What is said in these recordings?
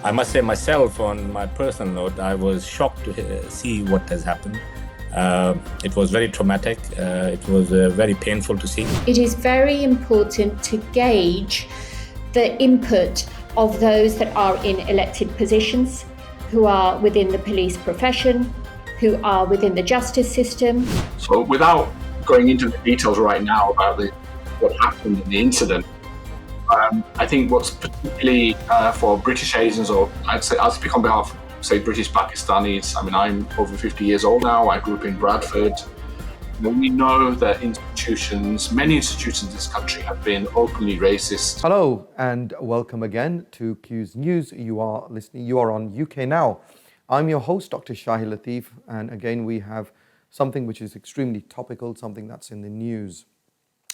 I must say myself, on my personal note, I was shocked to see what has happened. It was very traumatic. It was very painful to see. It is very important to gauge the input of those that are in elected positions, who are within the police profession, who are within the justice system. So without going into the details right now about what happened in the incident, I think what's particularly for British Asians, or I'll speak on behalf of, say, British Pakistanis. I mean, I'm over 50 years old now. I grew up in Bradford. We know that many institutions in this country have been openly racist. Hello and welcome again to Quews News. You are on UK Now. I'm your host, Dr. Shahid Latif, and again we have something which is extremely topical, something that's in the news.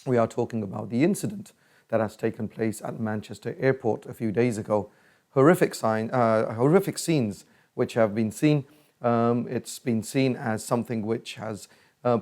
We are talking about the incident that has taken place at Manchester Airport a few days ago. Horrific scenes which have been seen. It's been seen as something which has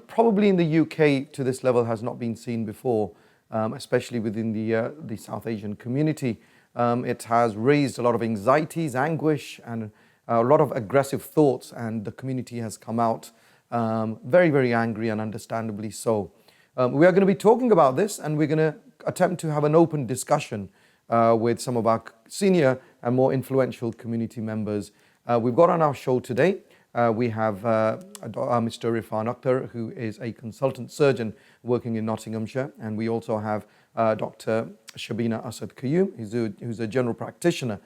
probably in the UK to this level has not been seen before, especially within the South Asian community. It has raised a lot of anxieties, anguish, and a lot of aggressive thoughts, and the community has come out very, very angry, and understandably so. We are going to be talking about this, and we're going to attempt to have an open discussion with some of our senior and more influential community members. We've got on our show today, we have Mr. Irfan Akhtar, who is a consultant surgeon working in Nottinghamshire, and we also have Dr. Shabina Asad Qayyum, who's a general practitioner.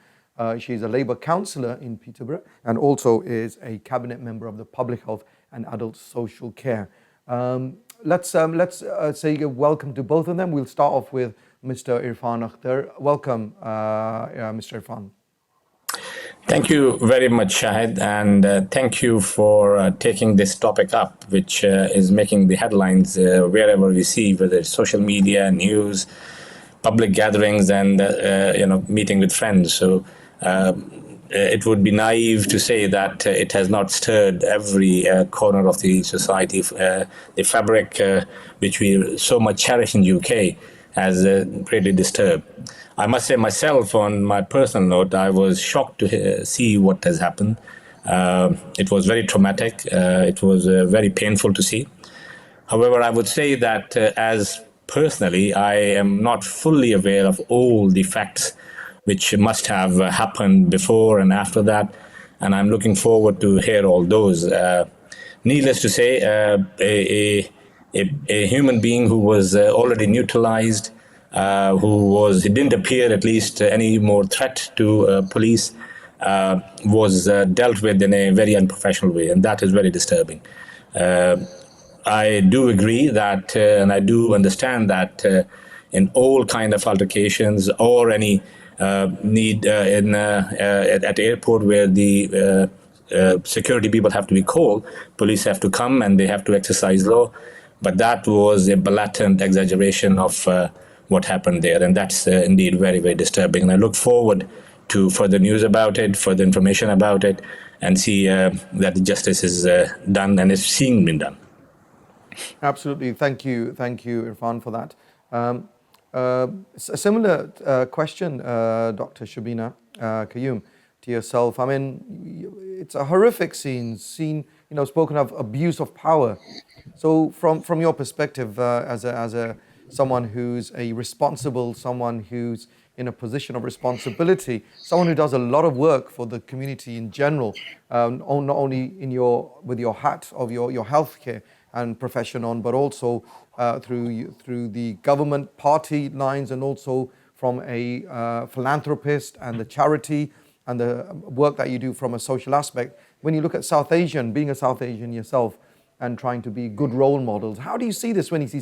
She's a Labour councillor in Peterborough and also is a cabinet member of the Public Health and Adult Social Care. Let's say welcome to both of them. We'll start off with Mr. Irfan Akhtar. Welcome, Mr. Irfan. Thank you very much, Shahid, and thank you for taking this topic up, which is making the headlines wherever we see, whether it's social media, news, public gatherings, and meeting with friends. So it would be naive to say that it has not stirred every corner of the society. The fabric which we so much cherish in UK has greatly disturbed. I must say myself, on my personal note, I was shocked to see what has happened. It was very traumatic. It was very painful to see. However, I would say that as personally, I am not fully aware of all the facts which must have happened before and after that, and I'm looking forward to hear all those. Needless to say, a human being who was already neutralized, he didn't appear at least any more threat to police, was dealt with in a very unprofessional way, and that is very disturbing. I do agree that, and I do understand that in all kind of altercations or any need at airport where the security people have to be called, police have to come and they have to exercise law. But that was a blatant exaggeration of what happened there, and that's indeed very, very disturbing. And I look forward to further news about it, further information about it, and see that the justice is done and is being done. Absolutely. Thank you, Irfan, for that. A similar question, Dr. Shabina Qayyum, to yourself. I mean, it's a horrific scene, spoken of abuse of power. So from your perspective, as someone who's a responsible, someone who's in a position of responsibility, someone who does a lot of work for the community in general, not only with your hat of your healthcare and profession on, but also through the government party lines, and also from a philanthropist and the charity and the work that you do from a social aspect. When you look at South Asian, being a South Asian yourself and trying to be good role models, how do you see this when you see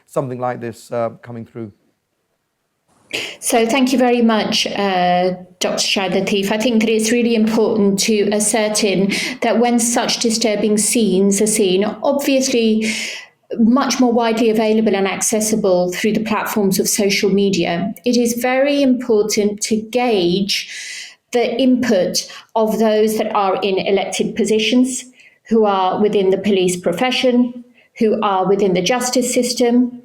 something like this coming through? So thank you very much, Dr. Shahid Latif. I think that it's really important to ascertain that when such disturbing scenes are seen, obviously much more widely available and accessible through the platforms of social media, it is very important to gauge the input of those that are in elected positions, who are within the police profession, who are within the justice system,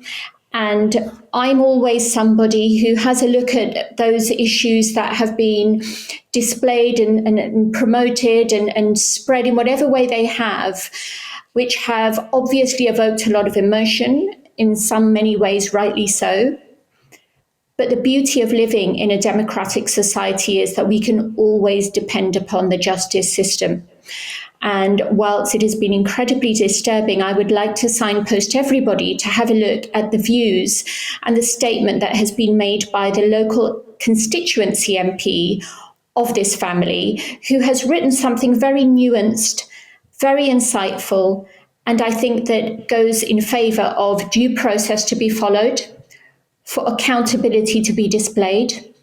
And I'm always somebody who has a look at those issues that have been displayed and promoted and spread in whatever way they have, which have obviously evoked a lot of emotion, in many ways rightly so. But the beauty of living in a democratic society is that we can always depend upon the justice system. And whilst it has been incredibly disturbing, I would like to signpost everybody to have a look at the views and the statement that has been made by the local constituency MP of this family, who has written something very nuanced, very insightful, and I think that goes in favour of due process to be followed, for accountability to be displayed,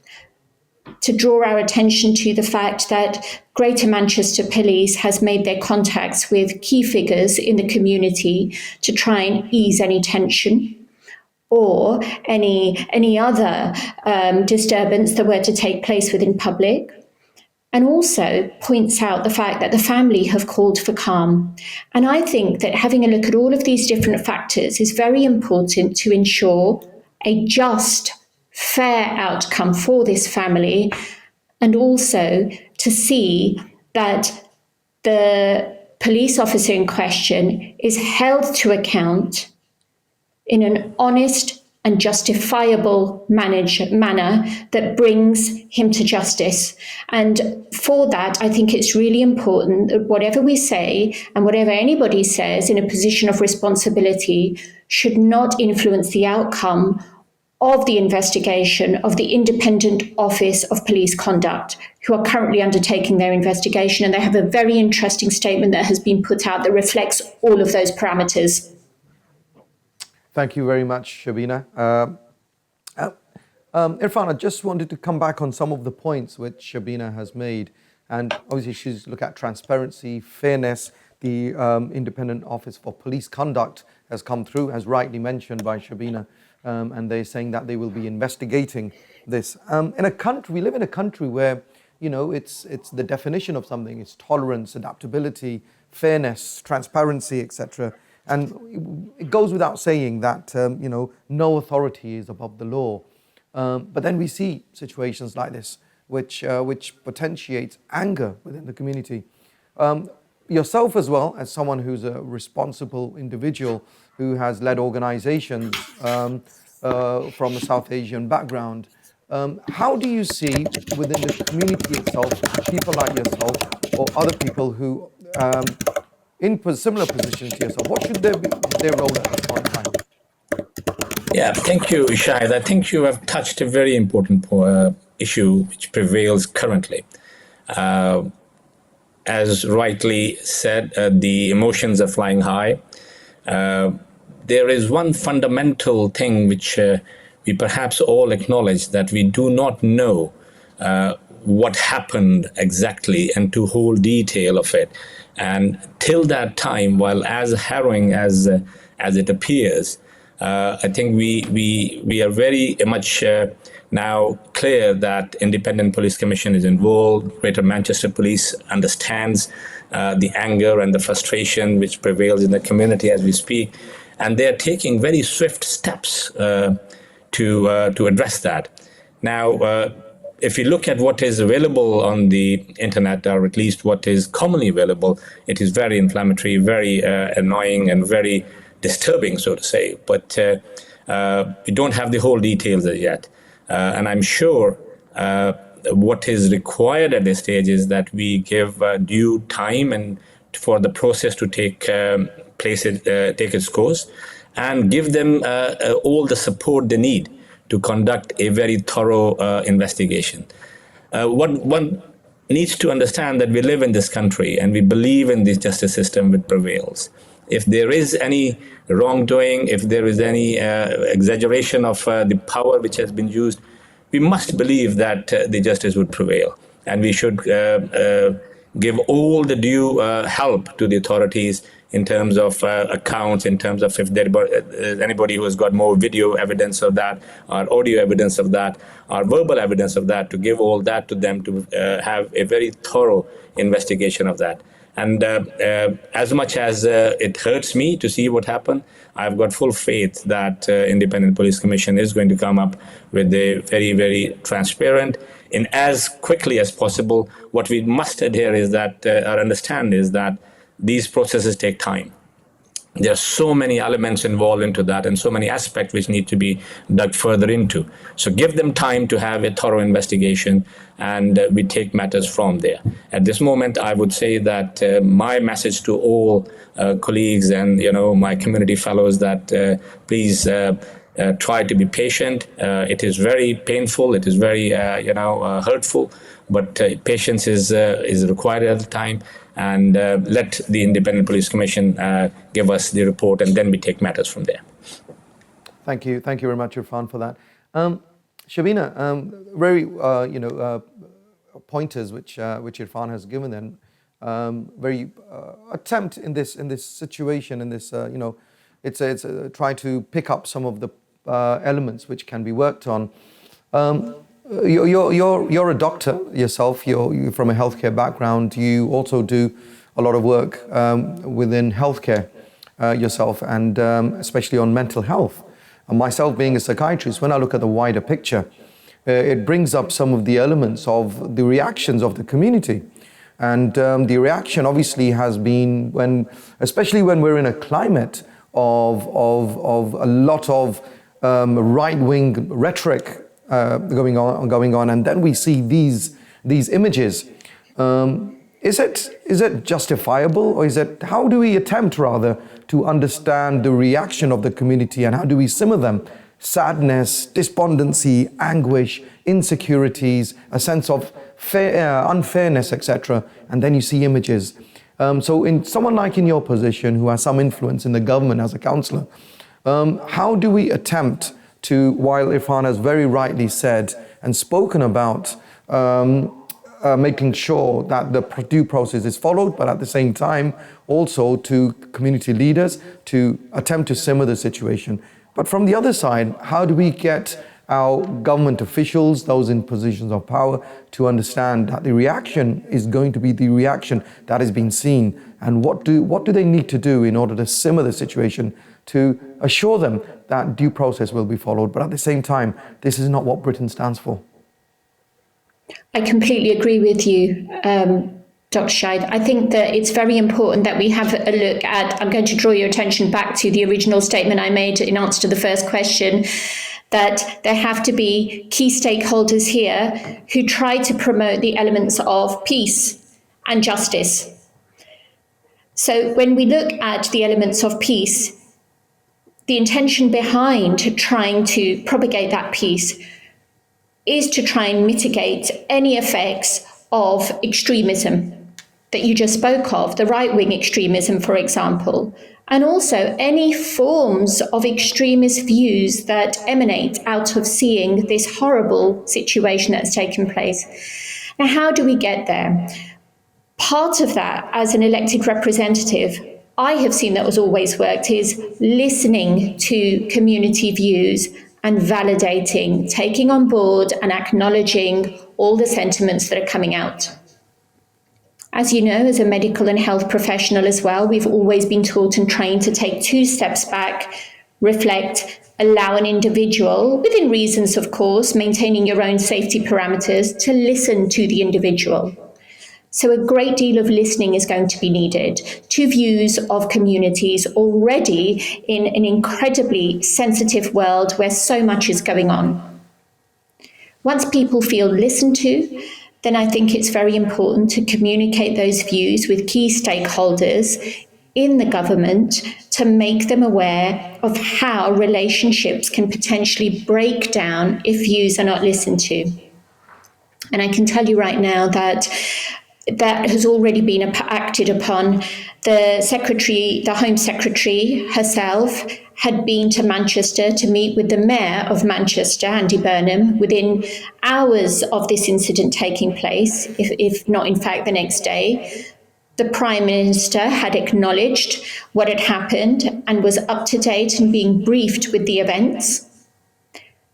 to draw our attention to the fact that Greater Manchester Police has made their contacts with key figures in the community to try and ease any tension or any other disturbance that were to take place within public, and also points out the fact that the family have called for calm. And I think that having a look at all of these different factors is very important to ensure a just, fair outcome for this family, and also to see that the police officer in question is held to account in an honest and justifiable manner that brings him to justice. And for that, I think it's really important that whatever we say and whatever anybody says in a position of responsibility should not influence the outcome of the investigation of the Independent Office of Police Conduct, who are currently undertaking their investigation. And they have a very interesting statement that has been put out that reflects all of those parameters. Thank you very much, Shabina. Irfan, I just wanted to come back on some of the points which Shabina has made. And obviously she's looked at transparency, fairness. The Independent Office for Police Conduct has come through, as rightly mentioned by Shabina. And they're saying that they will be investigating this. In a country, we live in a country where, it's the definition of something. It's tolerance, adaptability, fairness, transparency, etc. And it goes without saying that, no authority is above the law. But then we see situations like this, which potentiates anger within the community. Yourself as well, as someone who's a responsible individual who has led organizations from a South Asian background, how do you see within the community itself, people like yourself or other people who in similar positions to yourself, what should their role at this point in time? Yeah, thank you, Shahid. I think you have touched a very important issue which prevails currently. As rightly said, the emotions are flying high. There is one fundamental thing which we perhaps all acknowledge, that we do not know what happened exactly and to whole detail of it. And till that time, while as harrowing as it appears, I think we are very much now clear that Independent Police Commission is involved. Greater Manchester Police understands the anger and the frustration which prevails in the community as we speak, and they are taking very swift steps to address that. Now, if you look at what is available on the internet, or at least what is commonly available, it is very inflammatory, very annoying, and very disturbing, so to say. But we don't have the whole details as yet. And I'm sure what is required at this stage is that we give due time and for the process to take its course, and give them all the support they need to conduct a very thorough investigation. One needs to understand that we live in this country and we believe in this justice system which prevails. If there is any wrongdoing, if there is any exaggeration of the power which has been used, we must believe that the justice would prevail. And we should give all the due help to the authorities in terms of accounts, in terms of if there is anybody who has got more video evidence of that, or audio evidence of that, or verbal evidence of that, to give all that to them to have a very thorough investigation of that. And as much as it hurts me to see what happened, I've got full faith that Independent Police Commission is going to come up with a very, very transparent and as quickly as possible. What we must adhere is that, or understand is that these processes take time. There are so many elements involved into that and so many aspects which need to be dug further into. So give them time to have a thorough investigation, and we take matters from there. At this moment, I would say that my message to all colleagues and my community fellows that please try to be patient. It is very painful. It is very hurtful, but patience is required at the time. And let the Independent Police Commission give us the report, and then we take matters from there. Thank you very much, Irfan, for that. Shabina, very pointers which Irfan has given, and very attempt in this situation, in this it's try to pick up some of the elements which can be worked on. You're a doctor yourself. You're from a healthcare background. You also do a lot of work within healthcare yourself, and especially on mental health. And myself being a psychiatrist, when I look at the wider picture, it brings up some of the elements of the reactions of the community. And the reaction obviously has been especially when we're in a climate of a lot of right-wing rhetoric going on, and then we see these images. Is it justifiable, or how do we attempt rather to understand the reaction of the community, and how do we simmer them? Sadness, despondency, anguish, insecurities, a sense of unfairness, etc. And then you see images. So in someone like in your position who has some influence in the government as a councillor, how do we attempt to, while Irfan has very rightly said and spoken about making sure that the due process is followed, but at the same time also to community leaders to attempt to simmer the situation. But from the other side, how do we get our government officials, those in positions of power, to understand that the reaction is going to be the reaction that has been seen, and what do they need to do in order to simmer the situation, to assure them that due process will be followed, but at the same time, this is not what Britain stands for? I completely agree with you, Dr. Shahid. I think that it's very important that we have a look at, I'm going to draw your attention back to the original statement I made in answer to the first question, that there have to be key stakeholders here who try to promote the elements of peace and justice. So when we look at the elements of peace, the intention behind trying to propagate that peace is to try and mitigate any effects of extremism that you just spoke of, the right-wing extremism, for example, and also any forms of extremist views that emanate out of seeing this horrible situation that's taken place. Now, how do we get there? Part of that, as an elected representative, I have seen that has always worked, is listening to community views and validating, taking on board and acknowledging all the sentiments that are coming out. As you know, as a medical and health professional as well, we've always been taught and trained to take 2 steps back, reflect, allow an individual, within reasons of course, maintaining your own safety parameters, to listen to the individual. So a great deal of listening is going to be needed to views of communities already in an incredibly sensitive world where so much is going on. Once people feel listened to, then I think it's very important to communicate those views with key stakeholders in the government to make them aware of how relationships can potentially break down if views are not listened to. And I can tell you right now that has already been acted upon. The Home Secretary herself had been to Manchester to meet with the Mayor of Manchester, Andy Burnham, within hours of this incident taking place, if not in fact the next day. The Prime Minister had acknowledged what had happened and was up to date and being briefed with the events.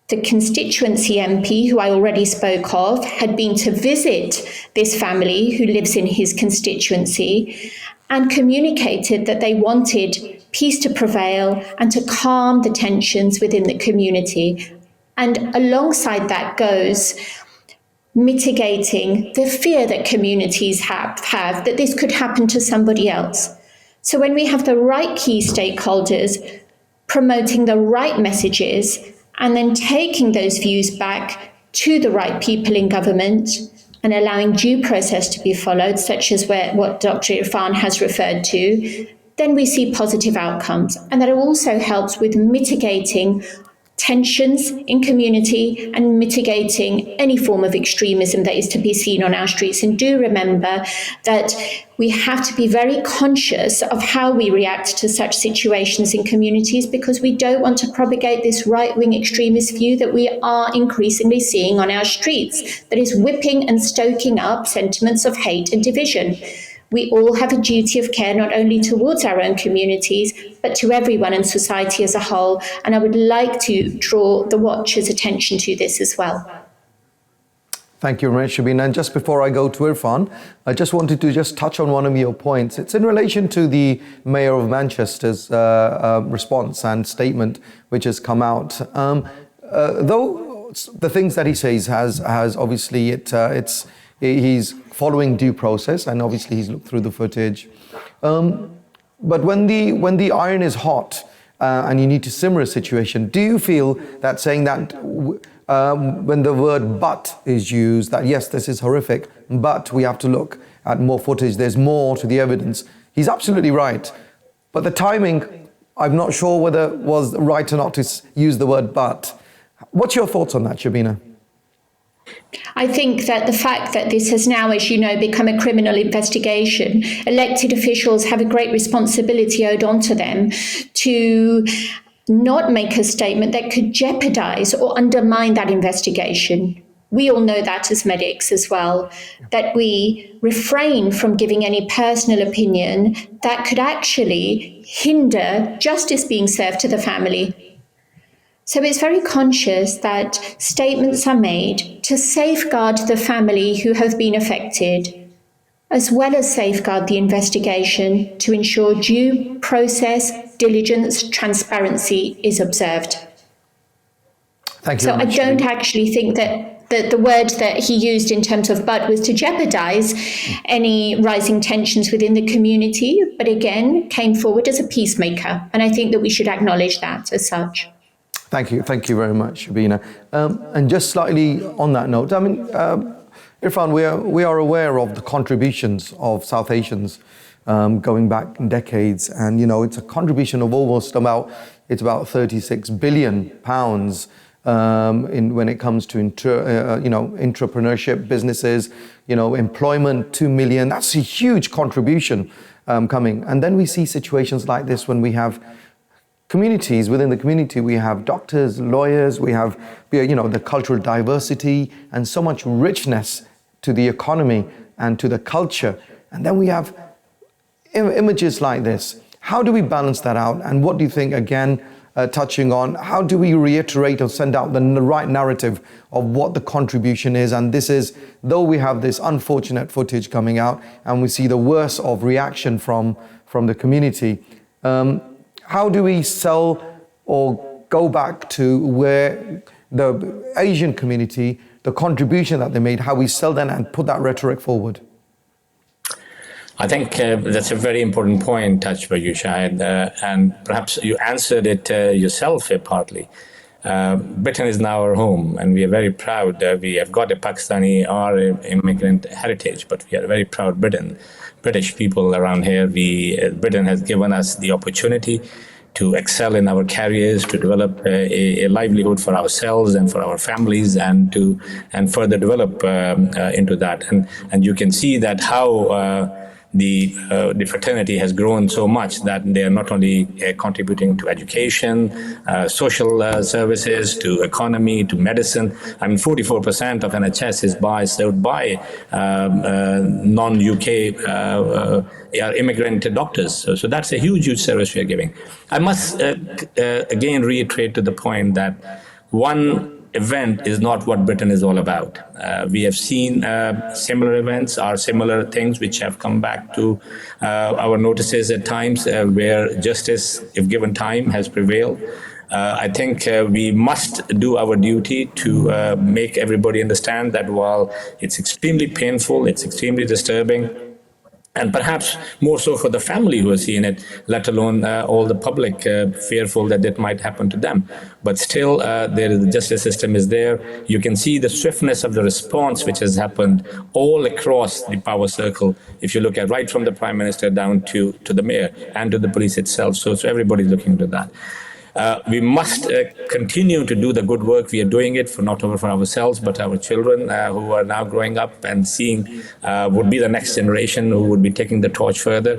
The constituency MP, who I already spoke of, had been to visit this family who lives in his constituency and communicated that they wanted peace to prevail and to calm the tensions within the community. And alongside that goes mitigating the fear that communities have that this could happen to somebody else. So when we have the right key stakeholders promoting the right messages and then taking those views back to the right people in government and allowing due process to be followed, such as what Dr. Irfan has referred to, then we see positive outcomes. And that also helps with mitigating tensions in community and mitigating any form of extremism that is to be seen on our streets. And do remember that we have to be very conscious of how we react to such situations in communities, because we don't want to propagate this right-wing extremist view that we are increasingly seeing on our streets, that is whipping and stoking up sentiments of hate and division. We all have a duty of care, not only towards our own communities, but to everyone in society as a whole. And I would like to draw the Watcher's attention to this as well. Thank you, Shabina. And just before I go to Irfan, I just wanted to touch on one of your points. It's in relation to the Mayor of Manchester's response and statement which has come out. Though the things that he says has obviously he's following due process, and obviously he's looked through the footage. But when the iron is hot and you need to simmer a situation, do you feel that saying that when the word "but" is used, that yes, this is horrific, but we have to look at more footage, there's more to the evidence? He's absolutely right. But the timing, I'm not sure whether it was right or not to use the word "but." What's your thoughts on that, Shabina? I think that the fact that this has now, as you know, become a criminal investigation, elected officials have a great responsibility owed onto them to not make a statement that could jeopardize or undermine that investigation. We all know that as medics as well, that we refrain from giving any personal opinion that could actually hinder justice being served to the family. So it's very conscious that statements are made to safeguard the family who have been affected, as well as safeguard the investigation to ensure due process, diligence, transparency is observed. Thank you. So I don't actually think that the word that he used in terms of "but" was to jeopardize any rising tensions within the community, but again, came forward as a peacemaker. And I think that we should acknowledge that as such. Thank you very much, Shabina. And just slightly on that note, I mean, Irfan, we are aware of the contributions of South Asians going back decades, and it's a contribution of almost about 36 billion pounds when it comes to entrepreneurship, businesses, employment, 2 million. That's a huge contribution coming. And then we see situations like this when we have communities. Within the community, we have doctors, lawyers, we have the cultural diversity and so much richness to the economy and to the culture. And then we have images like this. How do we balance that out? And what do you think, again, touching on, how do we reiterate or send out the right narrative of what the contribution is? And this is, though we have this unfortunate footage coming out and we see the worst of reaction from the community, how do we sell or go back to where the Asian community, the contribution that they made, how we sell that and put that rhetoric forward? I think that's a very important point touched by you, Shahid, and perhaps you answered it yourself partly. Britain is now our home, and we are very proud. We have got a Pakistani or immigrant heritage, but we are very proud British people around here. Britain has given us the opportunity to excel in our careers, to develop a livelihood for ourselves and for our families, and further develop into that. And you can see that how the fraternity has grown so much that they are not only contributing to education, social services, to economy, to medicine. I mean, 44% of NHS is served by non-UK immigrant doctors. So that's a huge service we are giving. I must again reiterate to the point that one event is not what Britain is all about. We have seen similar events or similar things which have come back to our notices at times where justice, if given time, has prevailed. I think we must do our duty to make everybody understand that while it's extremely painful, it's extremely disturbing, and perhaps more so for the family who are seeing it, let alone all the public fearful that it might happen to them. But still, the justice system is there. You can see the swiftness of the response which has happened all across the power circle, if you look at right from the Prime Minister down to the Mayor and to the police itself. So everybody's looking into that. We must continue to do the good work. We are doing it for not only for ourselves, but our children who are now growing up and seeing would be the next generation who would be taking the torch further.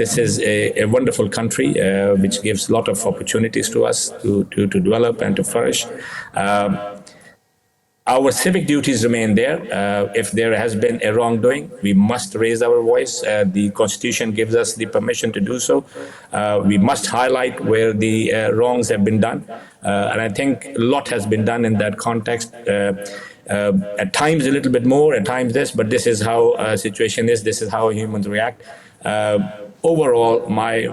This is a wonderful country which gives a lot of opportunities to us to develop and to flourish. Our civic duties remain there. If there has been a wrongdoing, we must raise our voice. The Constitution gives us the permission to do so. We must highlight where the wrongs have been done. And I think a lot has been done in that context. At times a little bit more, at times this, but this is how a situation is. This is how humans react. Overall, my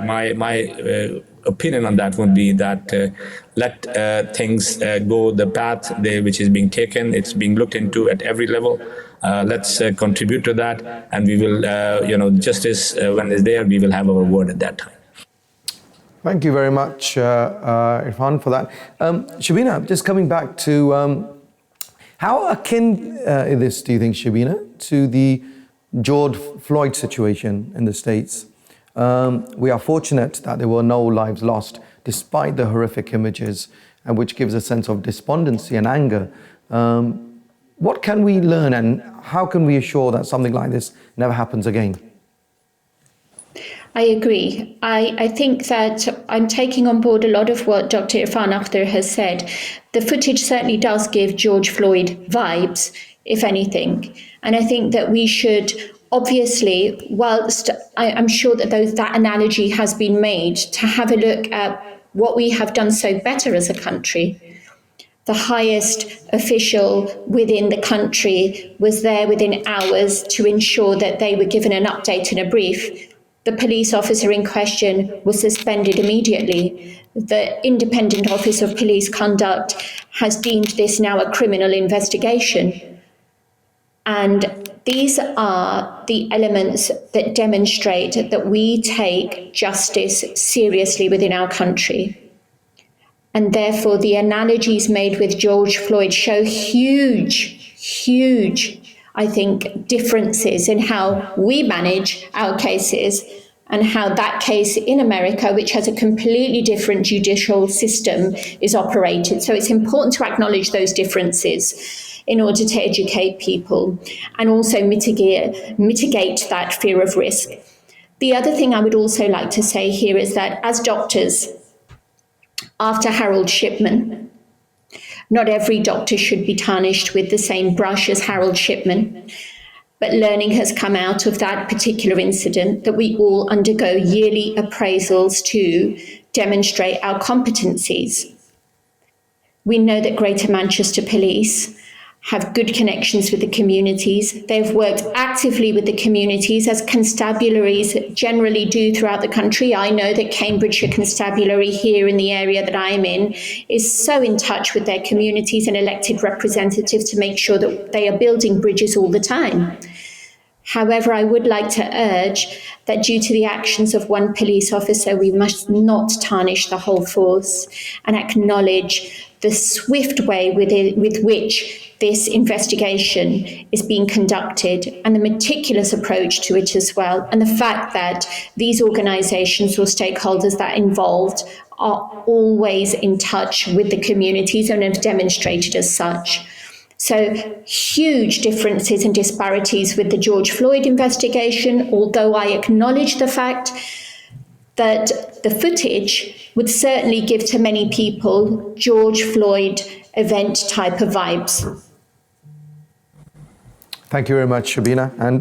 opinion on that would be that let things go the path which is being taken. It's being looked into at every level. Let's contribute to that, and we will, justice when it's there, we will have our word at that time. Thank you very much, Irfan, for that. Shabina, just coming back to how akin is this, do you think, Shabina, to the George Floyd situation in the States? We are fortunate that there were no lives lost despite the horrific images, and which gives a sense of despondency and anger. What can we learn, and how can we assure that something like this never happens again? I agree. I think that I'm taking on board a lot of what Dr. Irfan Akhtar has said. The footage certainly does give George Floyd vibes, if anything. And I think that we should, obviously, whilst I'm sure that that analogy has been made, to have a look at what we have done so better as a country. The highest official within the country was there within hours to ensure that they were given an update and a brief. The police officer in question was suspended immediately. The Independent Office of Police Conduct has deemed this now a criminal investigation. And these are the elements that demonstrate that we take justice seriously within our country. And therefore, the analogies made with George Floyd show huge, I think, differences in how we manage our cases and how that case in America, which has a completely different judicial system, is operated. So it's important to acknowledge those differences in order to educate people and also mitigate that fear of risk. The other thing I would also like to say here is that as doctors, after Harold Shipman, not every doctor should be tarnished with the same brush as Harold Shipman, but learning has come out of that particular incident that we all undergo yearly appraisals to demonstrate our competencies. We know that Greater Manchester Police have good connections with the communities. They've worked actively with the communities, as constabularies generally do throughout the country. I know that Cambridgeshire Constabulary here in the area that I'm in is so in touch with their communities and elected representatives to make sure that they are building bridges all the time. However, I would like to urge that due to the actions of one police officer, we must not tarnish the whole force and acknowledge the swift way with which this investigation is being conducted and the meticulous approach to it as well, and the fact that these organisations or stakeholders that are involved are always in touch with the communities and have demonstrated as such. So huge differences and disparities with the George Floyd investigation, although I acknowledge the fact that the footage would certainly give to many people George Floyd event type of vibes. Thank you very much, Shabina, and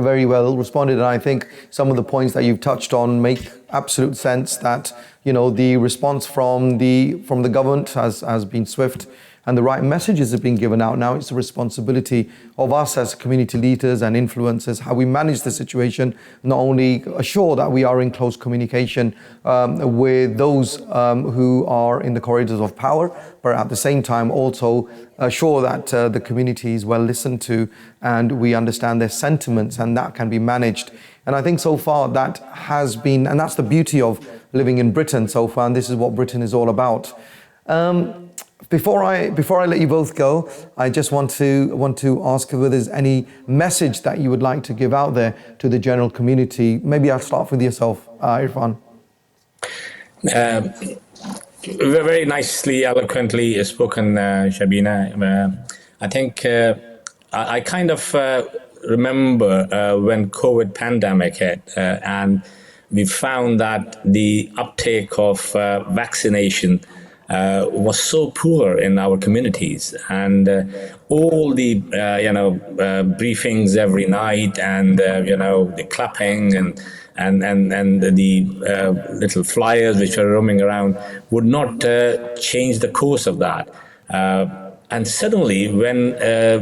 very well responded. And I think some of the points that you've touched on make absolute sense. That the response from the government has been swift, and the right messages are being given out. Now it's the responsibility of us as community leaders and influencers, how we manage the situation, not only assure that we are in close communication with those who are in the corridors of power, but at the same time also assure that the community is well listened to and we understand their sentiments, and that can be managed. And I think so far that has been, and that's the beauty of living in Britain so far, and this is what Britain is all about. Before I let you both go, I just want to ask whether there's any message that you would like to give out there to the general community. Maybe I'll start with yourself, Irfan. Very nicely, eloquently spoken, Shabina. I think I kind of remember when COVID pandemic hit, and we found that the uptake of vaccination was so poor in our communities, and all the briefings every night, and the clapping and the little flyers which were roaming around would not change the course of that. And suddenly, when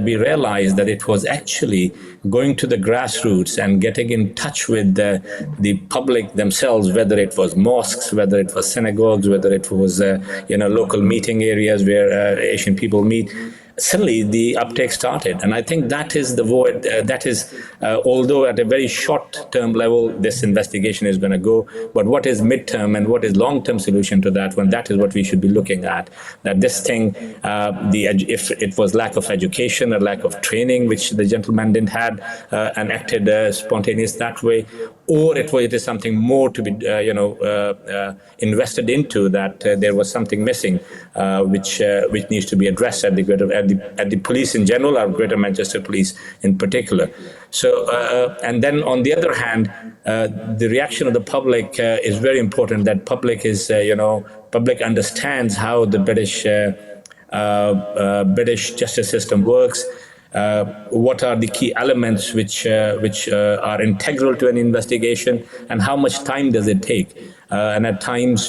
we realized that it was actually going to the grassroots and getting in touch with the public themselves, whether it was mosques, whether it was synagogues, whether it was local meeting areas where Asian people meet, suddenly the uptake started. And I think that is the void, although at a very short-term level, this investigation is going to go, but what is mid-term and what is long-term solution to that one, that is what we should be looking at. That this thing, if it was lack of education or lack of training, which the gentleman didn't have and acted spontaneous that way, or it is something more to be, invested into, that there was something missing, which needs to be addressed at the police in general, or Greater Manchester Police in particular. So, and then on the other hand, the reaction of the public is very important. That public is, public understands how the British justice system works. What are the key elements which are integral to an investigation, and how much time does it take? And at times,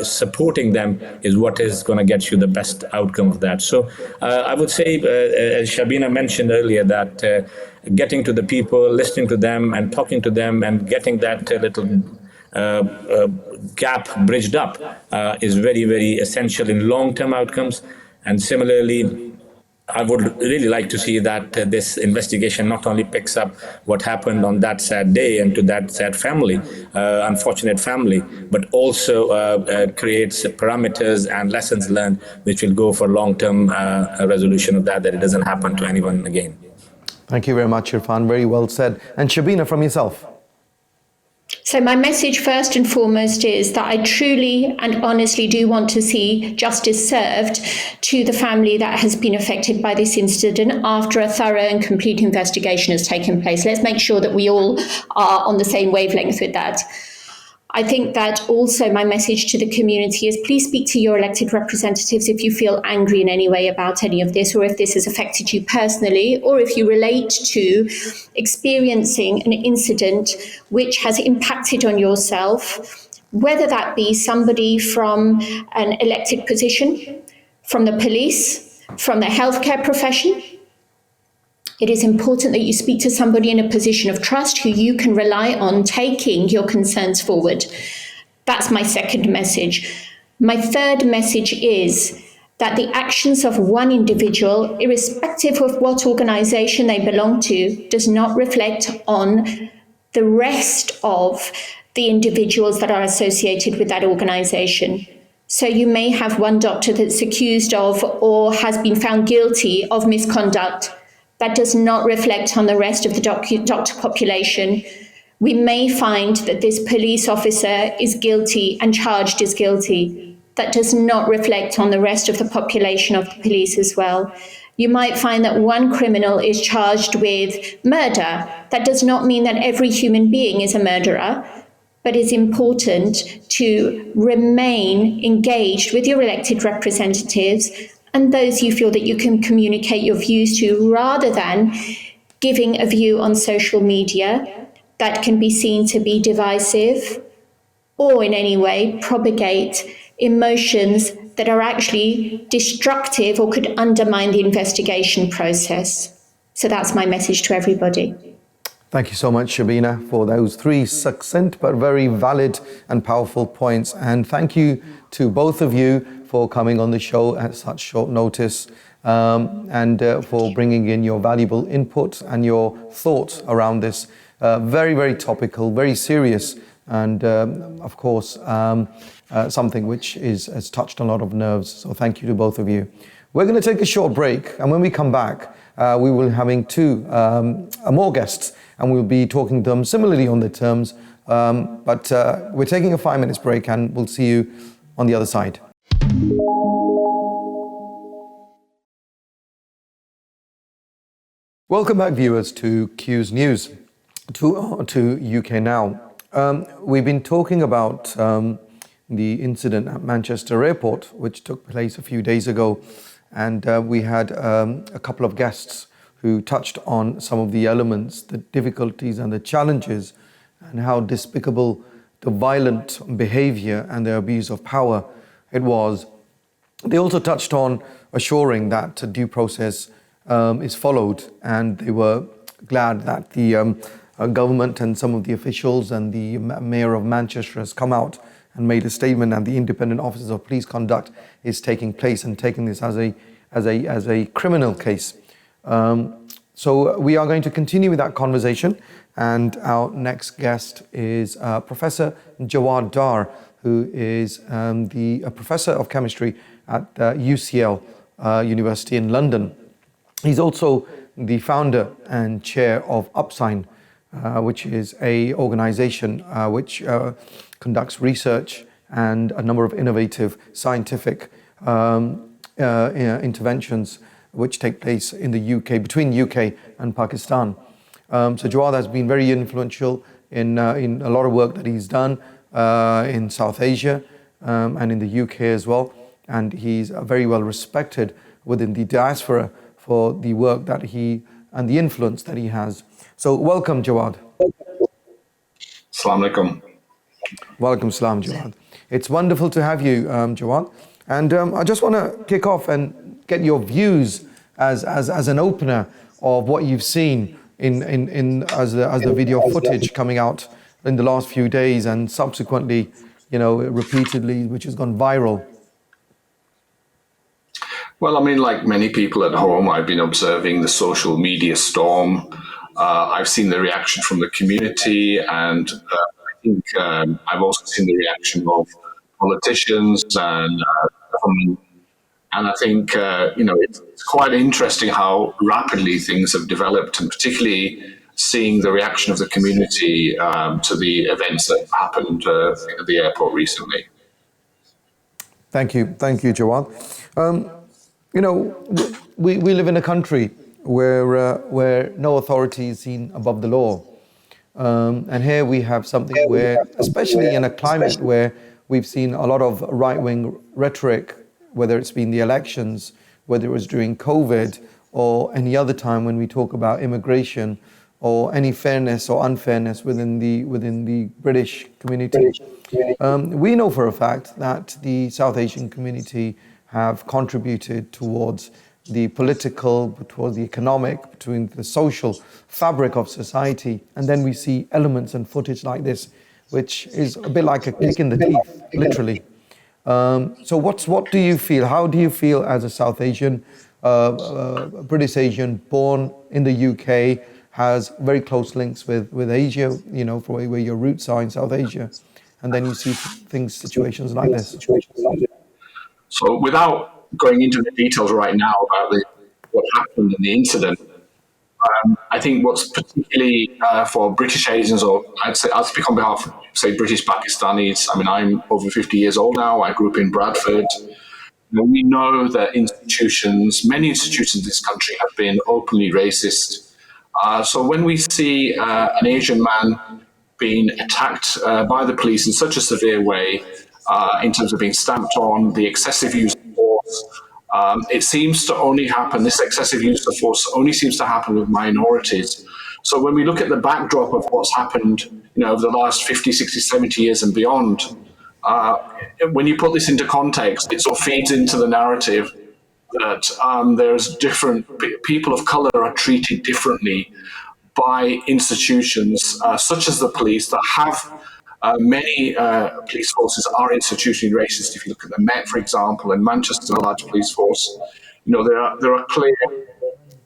supporting them is what is going to get you the best outcome of that. So I would say, as Shabina mentioned earlier, that getting to the people, listening to them and talking to them and getting that little gap bridged up is very, very essential in long-term outcomes. And similarly, I would really like to see that this investigation not only picks up what happened on that sad day and to that sad family, unfortunate family, but also creates parameters and lessons learned which will go for long-term resolution of that it doesn't happen to anyone again. Thank you very much, Irfan. Very well said. And Shabina, from yourself. So my message first and foremost is that I truly and honestly do want to see justice served to the family that has been affected by this incident after a thorough and complete investigation has taken place. Let's make sure that we all are on the same wavelength with that. I think that also my message to the community is please speak to your elected representatives if you feel angry in any way about any of this, or if this has affected you personally, or if you relate to experiencing an incident which has impacted on yourself, whether that be somebody from an elected position, from the police, from the healthcare profession. It is important that you speak to somebody in a position of trust who you can rely on taking your concerns forward. That's my second message. My third message is that the actions of one individual, irrespective of what organization they belong to, does not reflect on the rest of the individuals that are associated with that organization. So you may have one doctor that's accused of or has been found guilty of misconduct. That does not reflect on the rest of the doctor population. We may find that this police officer is guilty and charged as guilty. That does not reflect on the rest of the population of the police as well. You might find that one criminal is charged with murder. That does not mean that every human being is a murderer, but it's important to remain engaged with your elected representatives and those you feel that you can communicate your views to, rather than giving a view on social media that can be seen to be divisive or in any way propagate emotions that are actually destructive or could undermine the investigation process. So that's my message to everybody. Thank you so much, Shabina, for those three succinct but very valid and powerful points. And thank you to both of you for coming on the show at such short notice, and for bringing in your valuable input and your thoughts around this very, very topical, very serious, and of course, something which has touched a lot of nerves. So thank you to both of you. We're going to take a short break, and when we come back, we will be having two more guests, and we'll be talking to them similarly on the terms. But we're taking a 5 minutes break, and we'll see you on the other side. Welcome back, viewers, to Quews News, to UK Now. We've been talking about the incident at Manchester Airport, which took place a few days ago. And we had a couple of guests who touched on some of the elements, the difficulties and the challenges, and how despicable the violent behavior and the abuse of power it was. They also touched on assuring that due process is followed, and they were glad that the government and some of the officials and the Mayor of Manchester has come out and made a statement, and the Independent Officers of Police Conduct is taking place and taking this as a criminal case. So we are going to continue with that conversation, and our next guest is Professor Jawad Dar, who is a professor of chemistry at UCL University in London. He's also the founder and chair of UpSign, which is a organization which conducts research and a number of innovative scientific interventions which take place in the UK, between UK and Pakistan. So Jawad has been very influential in a lot of work that he's done in South Asia and in the UK as well. And he's very well respected within the diaspora for the work that he and the influence that he has. So welcome, Jawad. Assalamu alaikum. Welcome, salam, Jawad. It's wonderful to have you, Jawad. And I just want to kick off and get your views as an opener of what you've seen as the video footage coming out in the last few days, and subsequently, repeatedly, which has gone viral. Well, I mean, like many people at home, I've been observing the social media storm. I've seen the reaction from the community, and I think I've also seen the reaction of politicians and government. And I think, it's quite interesting how rapidly things have developed, and particularly seeing the reaction of the community to the events that happened at the airport recently. Thank you, Jawad. We live in a country where no authority is seen above the law. And here we have something where, especially in a climate where we've seen a lot of right-wing rhetoric, whether it's been the elections, whether it was during COVID, or any other time when we talk about immigration, or any fairness or unfairness within the British community. We know for a fact that the South Asian community have contributed towards the political, towards the economic, between the social fabric of society. And then we see elements and footage like this, which is a bit like a kick in the teeth, literally. So what do you feel? How do you feel as a South Asian, British Asian, born in the UK, has very close links with Asia, for where your roots are in South Asia, and then you see situations like this? So without going into the details right now about what happened in the incident, I think what's particularly for British Asians, or I'll speak on behalf of, say, British Pakistanis. I mean, I'm over 50 years old now. I grew up in Bradford. We know that many institutions in this country have been openly racist. So when we see an Asian man being attacked by the police in such a severe way, in terms of being stamped on, the excessive use of force, it seems to only happen, this excessive use of force only seems to happen with minorities. So when we look at the backdrop of what's happened, over the last 50, 60, 70 years and beyond, when you put this into context, it sort of feeds into the narrative that there's different people of color are treated differently by institutions such as the police that have many police forces are institutionally racist. If you look at the Met, for example, and Manchester, a large police force, there are clear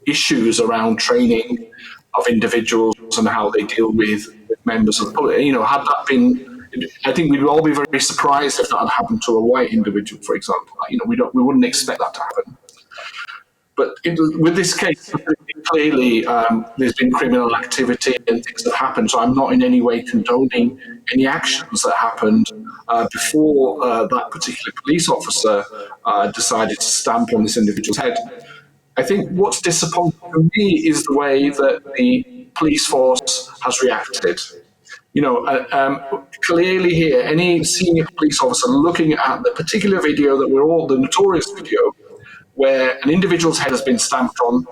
issues around training of individuals and how they deal with members of the public. Had that been, I think we'd all be very surprised if that had happened to a white individual, for example. We wouldn't expect that to happen. But with this case, clearly there's been criminal activity and things that happened. So I'm not in any way condoning any actions that happened before that particular police officer decided to stamp on this individual's head. I think what's disappointing for me is the way that the police force has reacted. Clearly here, any senior police officer looking at the particular video that the notorious video, where an individual's head has been stamped on,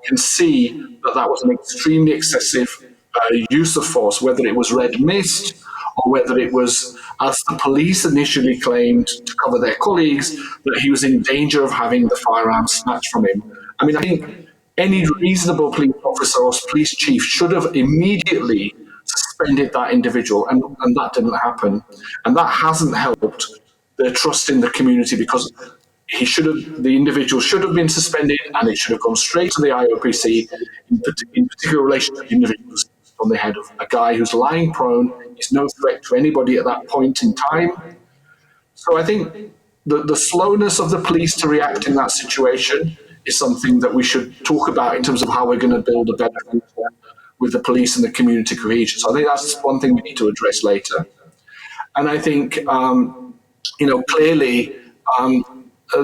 can see that was an extremely excessive use of force, whether it was red mist or whether it was, as the police initially claimed to cover their colleagues, that he was in danger of having the firearm snatched from him. I think any reasonable police officer or police chief should have immediately suspended that individual, and that didn't happen. And that hasn't helped the trust in the community, because the individual should have been suspended, and it should have gone straight to the IOPC, in particular relation to the individuals on the head of a guy who's lying prone. He's no threat to anybody at that point in time. So I think the slowness of the police to react in that situation is something that we should talk about in terms of how we're going to build a better future with the police and the community cohesion. So I think that's one thing we need to address later. And I think, clearly,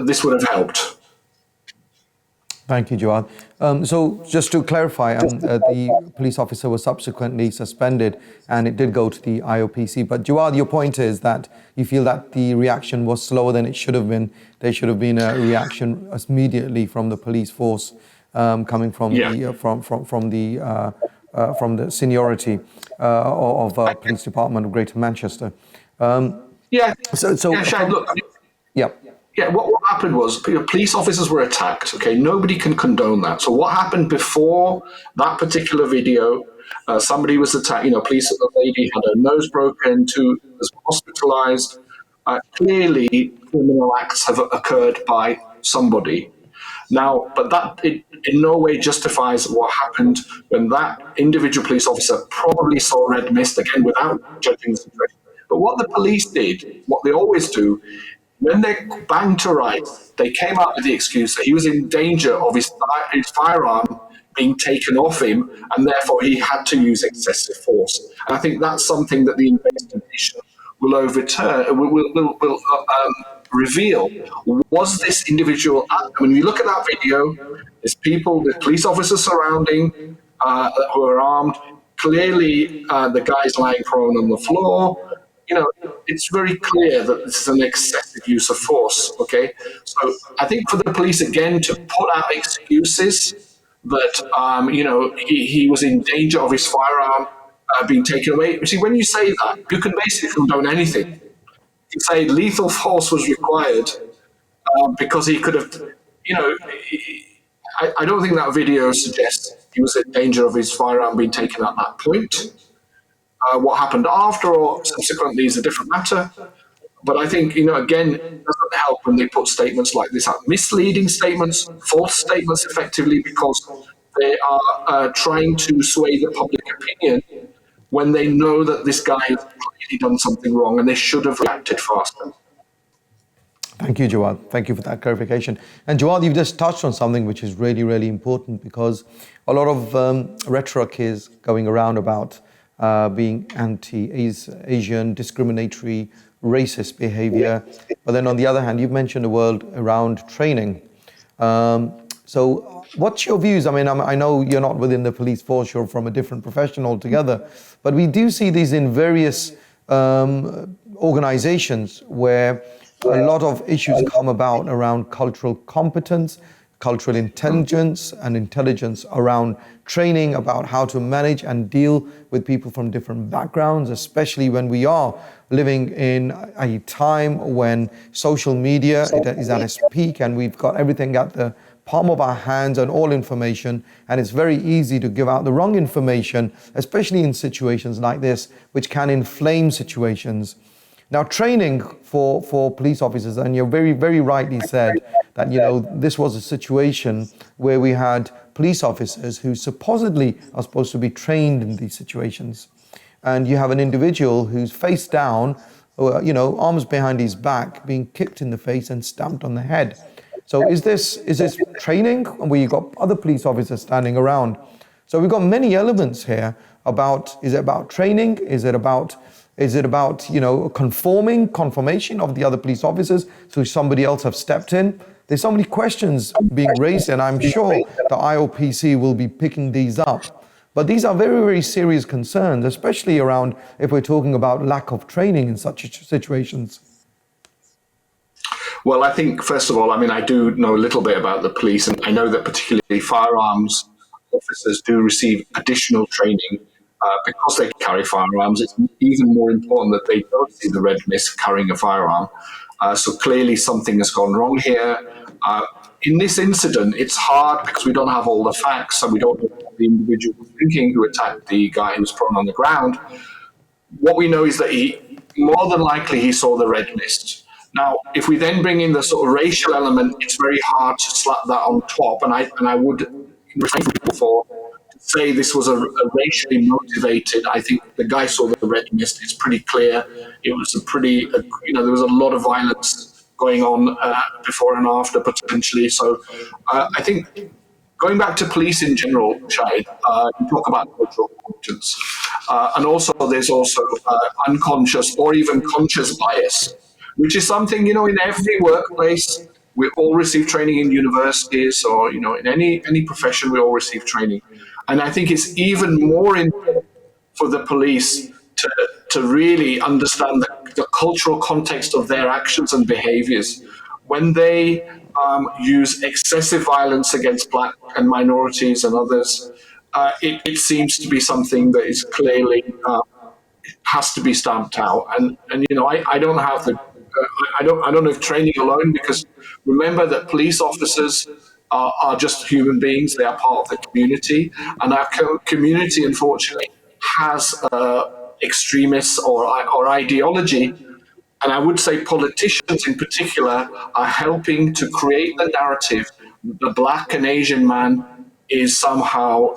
this would have helped. Thank you, Jawad. So just to clarify, the police officer was subsequently suspended and it did go to the IOPC. But Jawad, your point is that you feel that the reaction was slower than it should have been. There should have been a reaction immediately from the police force, coming from the seniority of Police Department of Greater Manchester. Yeah, what happened was police officers were attacked. Okay, nobody can condone that. So what happened before that particular video? Somebody was attacked. A lady had her nose broken, was hospitalized. Clearly, criminal acts have occurred by somebody. Now, but that in no way justifies what happened when that individual police officer probably saw red mist, again, without judging the situation. But what the police did, what they always do, when they banged to rights, they came up with the excuse that he was in danger of his firearm being taken off him, and therefore he had to use excessive force. And I think that's something that the investigation will reveal. Was this individual, when you look at that video, there's police officers surrounding who are armed. Clearly, the guy's lying prone on the floor. It's very clear that this is an excessive use of force, okay? So I think for the police, again, to put out excuses that, he was in danger of his firearm being taken away. You see, when you say that, you can basically condone anything. You can say lethal force was required because he could have, I don't think that video suggests he was in danger of his firearm being taken at that point. What happened after or subsequently is a different matter. But I think, again, it doesn't help when they put statements like this out. Misleading statements, false statements effectively, because they are trying to sway the public opinion when they know that this guy has clearly done something wrong and they should have reacted faster. Thank you, Jawad. Thank you for that clarification. And Jawad, you've just touched on something which is really, really important, because a lot of rhetoric is going around about being anti-Asian, discriminatory, racist behavior. But then on the other hand, you've mentioned a word around training. So what's your views? I mean, I know you're not within the police force, you're from a different profession altogether, but we do see these in various organizations where a lot of issues come about around cultural competence, cultural intelligence and intelligence around training about how to manage and deal with people from different backgrounds, especially when we are living in a time when social media is at its peak and we've got everything at the palm of our hands and all information, and it's very easy to give out the wrong information, especially in situations like this, which can inflame situations. Now, training for police officers, and you very, very rightly said that, this was a situation where we had police officers who supposedly are supposed to be trained in these situations. And you have an individual who's face down, arms behind his back, being kicked in the face and stamped on the head. So is this training where you've got other police officers standing around? So we've got many elements here is it about training? Is it about confirmation of the other police officers so somebody else have stepped in? There's so many questions being raised, and I'm sure the IOPC will be picking these up. But these are very, very serious concerns, especially around if we're talking about lack of training in such situations. Well, I think, first of all, I do know a little bit about the police, and I know that particularly firearms officers do receive additional training because they carry firearms. It's even more important that they don't see the red mist carrying a firearm. So clearly something has gone wrong here. In this incident, it's hard because we don't have all the facts and we don't know what the individual was thinking who attacked the guy who was prone on the ground. What we know is that more than likely he saw the red mist. Now, if we then bring in the sort of racial element, it's very hard to slap that on top. And I would refrain from people to say this was a racially motivated. I think the guy saw the red mist. It's pretty clear. It was there was a lot of violence going on before and after potentially. So I think going back to police in general, Shahid, you talk about cultural competence. And also there's also unconscious or even conscious bias, which is something, in every workplace. We all receive training in universities or, in any profession, we all receive training. And I think it's even more important for the police to really understand the cultural context of their actions and behaviors. When they use excessive violence against black and minorities and others, it seems to be something that is clearly has to be stamped out. And I don't have I don't know if training alone, because remember that police officers are just human beings. They are part of the community, and our community, unfortunately, has extremists or ideology. And I would say politicians in particular are helping to create the narrative that the black and Asian man is somehow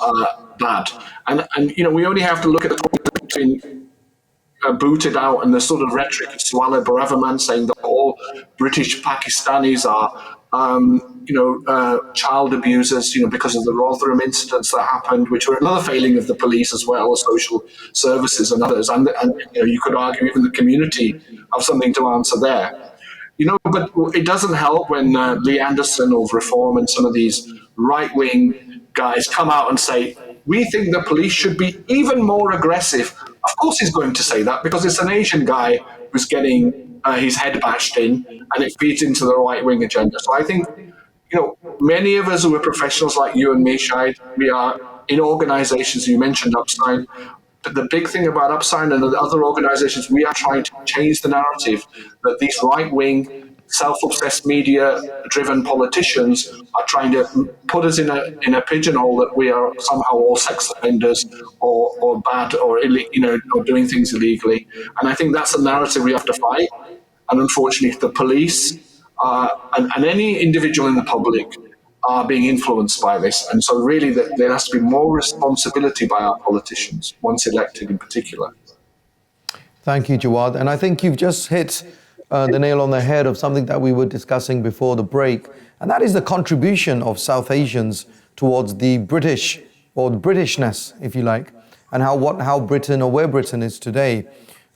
bad. And we only have to look at the conflict between booted out and the sort of rhetoric of Swaleh Baraverman saying that all British Pakistanis are child abusers, because of the Rotherham incidents that happened, which were another failing of the police as well, social services and others. And you could argue even the community have something to answer there. But it doesn't help when Lee Anderson of Reform and some of these right-wing guys come out and say, we think the police should be even more aggressive. Of course he's going to say that because it's an Asian guy who's getting his head bashed in, and it feeds into the right-wing agenda. So I think, many of us who are professionals like you and me, Shahid, we are in organizations, you mentioned Upsign, but the big thing about Upsign and the other organizations, we are trying to change the narrative that these right-wing, self-obsessed media-driven politicians are trying to put us in a pigeonhole that we are somehow all sex offenders or bad or doing things illegally. And I think that's a narrative we have to fight. And unfortunately, the police and any individual in the public are being influenced by this. And so really there has to be more responsibility by our politicians, once elected in particular. Thank you, Jawad. And I think you've just hit the nail on the head of something that we were discussing before the break, and that is the contribution of South Asians towards the British, or the Britishness, if you like, and how Britain or where Britain is today.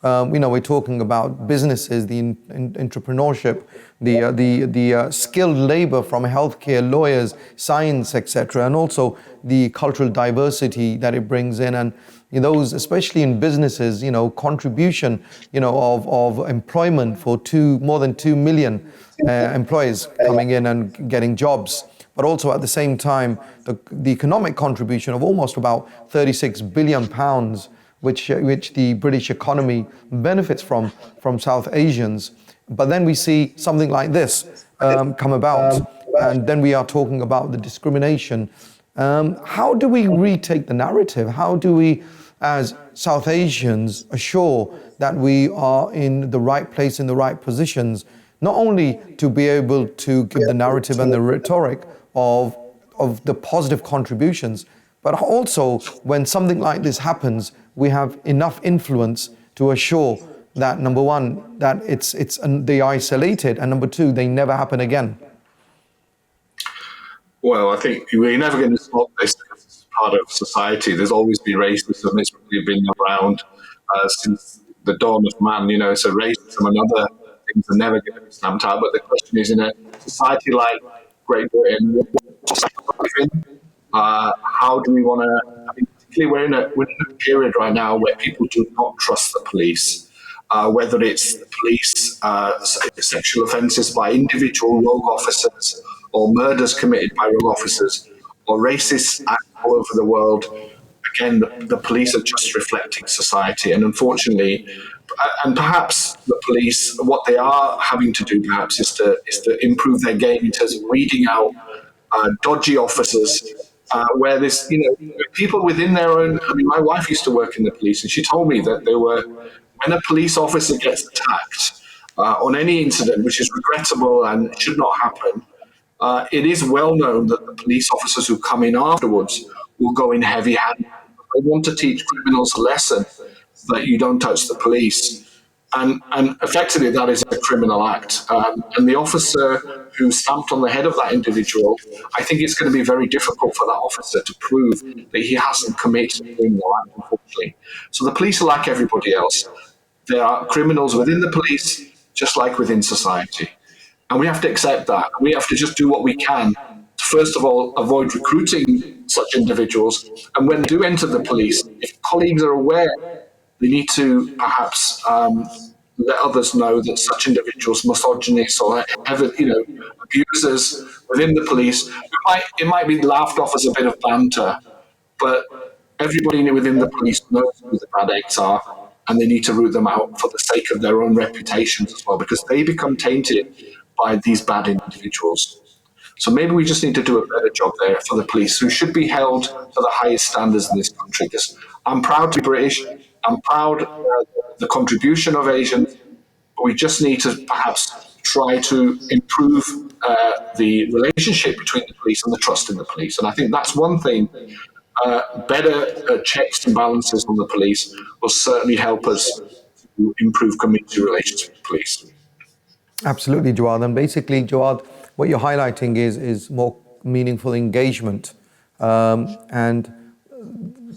We're talking about businesses, the entrepreneurship, the skilled labor from healthcare, lawyers, science, etc., and also the cultural diversity that it brings in, and those, especially in businesses, contribution, of employment for more than 2 million employees coming in and getting jobs. but also at the same time, the economic contribution of almost about 36 billion pounds, which the British economy benefits from South Asians. But then we see something like this come about, and then we are talking about the discrimination. How do we retake the narrative? How do we, as South Asians, assure that we are in the right place, in the right positions, not only to be able to give the narrative and the rhetoric of the positive contributions, but also when something like this happens, we have enough influence to assure that, number one, that they are isolated, and number two, they never happen again? Well, I think we're never going to stop this as part of society. There's always been racism. It's really been around since the dawn of man, so racism and other things are never going to be stamped out. But the question is, in a society like Great Britain, what society do we live in? How do we want to, particularly we're in a period right now where people do not trust the police, whether it's the police, sexual offences by individual rogue officers, or murders committed by rogue officers, or racist acts all over the world. Again, the police are just reflecting society. And unfortunately, and perhaps the police, what they are having to do perhaps is to improve their game in terms of weeding out dodgy officers, where this, people within their own, my wife used to work in the police, and she told me that when a police officer gets attacked on any incident, which is regrettable and should not happen, it is well known that the police officers who come in afterwards will go in heavy-handed. They want to teach criminals a lesson that you don't touch the police. And effectively, that is a criminal act. And the officer who stamped on the head of that individual, I think it's going to be very difficult for that officer to prove that he hasn't committed a criminal act, unfortunately. So the police are like everybody else. There are criminals within the police, just like within society. And we have to accept that. We have to just do what we can to, first of all, avoid recruiting such individuals. And when they do enter the police, if colleagues are aware, they need to perhaps let others know that such individuals, misogynists or abusers within the police, it might be laughed off as a bit of banter, but everybody within the police knows who the bad eggs are, and they need to root them out for the sake of their own reputations as well, because they become tainted by these bad individuals. So maybe we just need to do a better job there for the police, who should be held to the highest standards in this country. Because I'm proud to be British, I'm proud of the contribution of Asians, but we just need to perhaps try to improve the relationship between the police and the trust in the police. And I think that's one thing. Better checks and balances on the police will certainly help us to improve community relations with the police. Absolutely, Jawad. And basically, Jawad, what you're highlighting is more meaningful engagement. And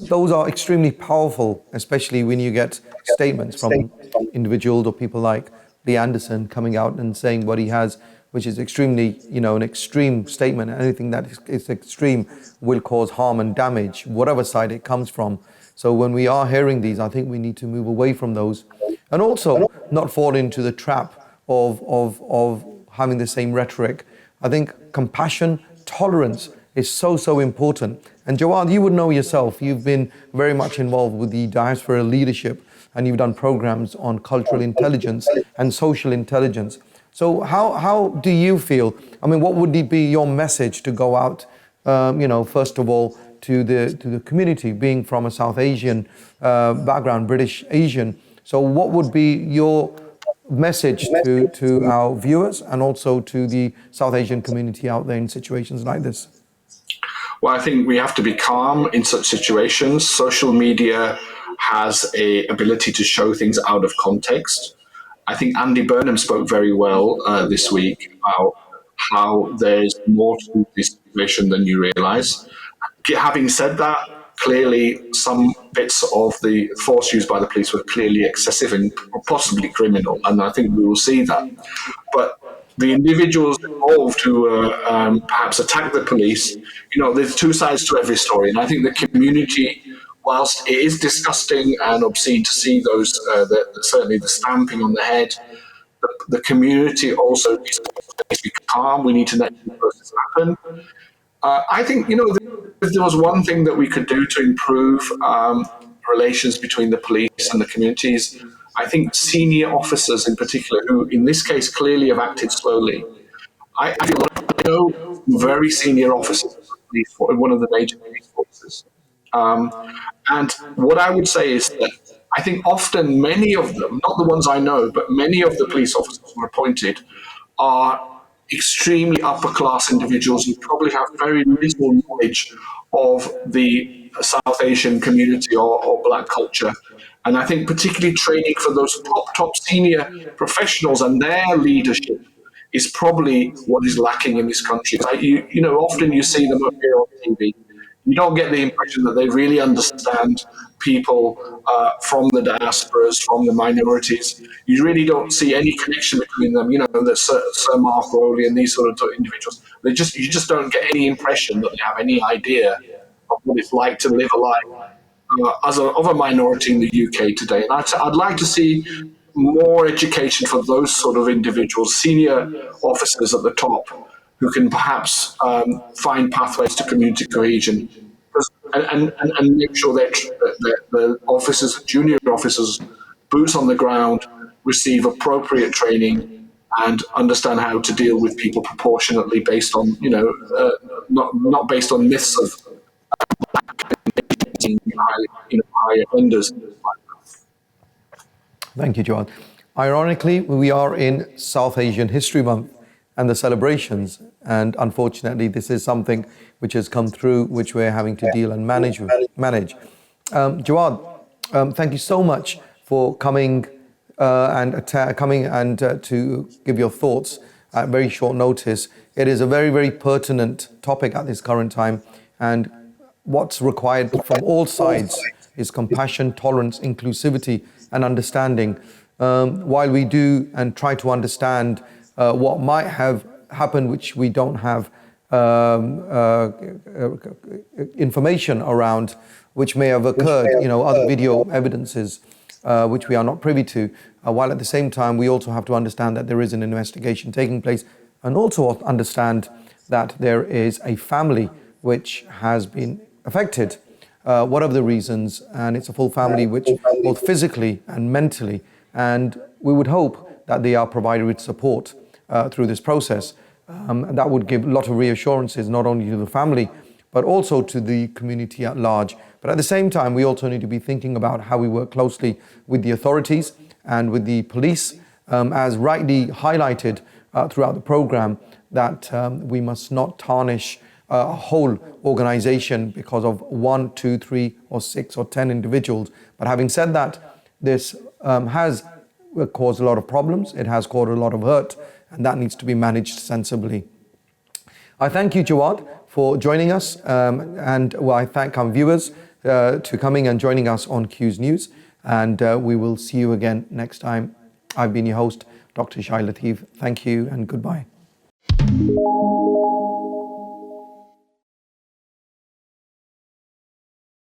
those are extremely powerful, especially when you get statements from individuals or people like Lee Anderson coming out and saying what he has, which is extremely, an extreme statement. Anything that is extreme will cause harm and damage, whatever side it comes from. So when we are hearing these, I think we need to move away from those, and also not fall into the trap of having the same rhetoric. I think compassion, tolerance is so important. And Jawad, you would know yourself, you've been very much involved with the diaspora leadership, and you've done programs on cultural intelligence and social intelligence. So how do you feel? What would be your message to go out, first of all, to the community, being from a South Asian background, British Asian? So what would be your message to our viewers and also to the South Asian community out there in situations like this? Well, I think we have to be calm in such situations. Social media has an ability to show things out of context. I think Andy Burnham spoke very well this week about how there's more to this situation than you realise. Having said that, clearly some bits of the force used by the police were clearly excessive and possibly criminal, and I think we will see that. But the individuals involved who perhaps attacked the police, there's two sides to every story, and I think the community, whilst it is disgusting and obscene to see those, certainly the stamping on the head, the community also needs to be calm. We need to let the process happen. I think, if there was one thing that we could do to improve relations between the police and the communities, I think senior officers in particular, who in this case clearly have acted slowly. I know very senior officers in one of the major police forces. And what I would say is that I think often many of them, not the ones I know, but many of the police officers who are appointed are extremely upper class individuals who probably have very little knowledge of the South Asian community or black culture. And I think particularly training for those top senior professionals and their leadership is probably what is lacking in this country. Like often you see them appear on TV. You don't get the impression that they really understand people from the diasporas, from the minorities. You really don't see any connection between them. The Sir Mark Rowley and these sort of individuals. You just don't get any impression that they have any idea of what it's like to live a life of a minority in the UK today. And I'd like to see more education for those sort of individuals, senior officers at the top, who can perhaps find pathways to community cohesion and make sure that the officers, junior officers, boots on the ground, receive appropriate training and understand how to deal with people proportionately based on, not based on myths of high offenders. Thank you, Jawad. Ironically, we are in South Asian History Month and the celebrations, and unfortunately, this is something which has come through, which we're having to deal and manage. Jawad, thank you so much for coming to give your thoughts at very short notice. It is a very, very pertinent topic at this current time, and what's required from all sides is compassion, tolerance, inclusivity, and understanding. While we do and try to understand what might have happened, which we don't have information around, which may have occurred, other video evidences which we are not privy to, while at the same time we also have to understand that there is an investigation taking place, and also understand that there is a family which has been affected, whatever the reasons, and it's a full family which both physically and mentally, and we would hope that they are provided with support through this process. And that would give a lot of reassurances, not only to the family, but also to the community at large. But at the same time, we also need to be thinking about how we work closely with the authorities and with the police, as rightly highlighted throughout the program, that we must not tarnish a whole organization because of 1, 2, 3, or 6 or 10 individuals. But having said that, this has caused a lot of problems. It has caused a lot of hurt, and that needs to be managed sensibly. I thank you, Jawad, for joining us, and I thank our viewers to coming and joining us on Quews News, and we will see you again next time. I've been your host, Dr. Shai Lateef. Thank you and goodbye.